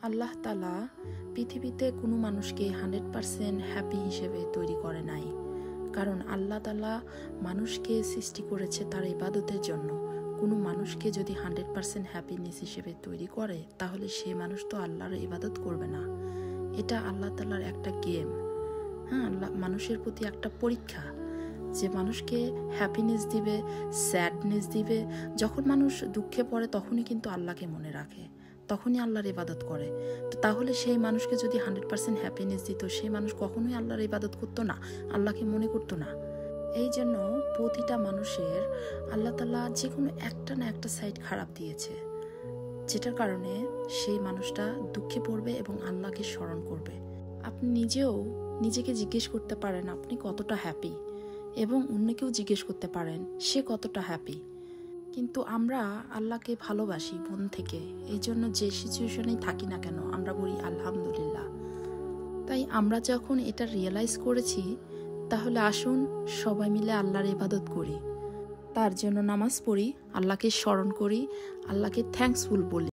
আল্লাহ তাআলা পৃথিবীতে কোনো মানুষকে 100% হ্যাপি হিসেবে তৈরি করে নাই। কারণ আল্লাহ তাআলা মানুষকে সৃষ্টি করেছে তার ইবাদতের জন্য। কোনো মানুষকে যদি 100% হ্যাপিনেস হিসেবে তৈরি করে, তাহলে সে মানুষ তো আল্লাহর ইবাদত করবে না। এটা আল্লাহ তাআলার একটা গেম। আল্লাহ মানুষের প্রতি একটা পরীক্ষা, যে মানুষকে হ্যাপিনেস দিবে, স্যাডনেস দিবে। যখন মানুষ দুঃখে পড়ে তখনই কিন্তু আল্লাহকে মনে রাখে, তখনই আল্লাহর ইবাদত করে। তো তাহলে সেই মানুষকে যদি 100% হ্যাপিনেস দিত, সেই মানুষ কখনোই আল্লাহর ইবাদত করতো না, আল্লাহকে মনে করতো না। এই জন্য প্রতিটা মানুষের আল্লাহ তাআলা যে কোনো একটা না একটা সাইড খারাপ দিয়েছে, যেটার কারণে সেই মানুষটা দুঃখে পড়বে এবং আল্লাহকে স্মরণ করবে। আপনি নিজেও নিজেকে জিজ্ঞেস করতে পারেন আপনি কতটা হ্যাপি, এবং অন্যকেও জিজ্ঞেস করতে পারেন সে কতটা হ্যাপি। কিন্তু আমরা আল্লাহকে ভালোবাসি মন থেকে, এই জন্য যে সিচুয়েশনেই থাকি না কেন আমরা বলি আলহামদুলিল্লাহ। তাই আমরা যখন এটা রিয়েলাইজ করেছি, তাহলে আসুন সবাই মিলে আল্লাহর ইবাদত করি, তার জন্য নামাজ পড়ি, আল্লাহকে স্মরণ করি, আল্লাহকে থ্যাঙ্কসফুল বলি।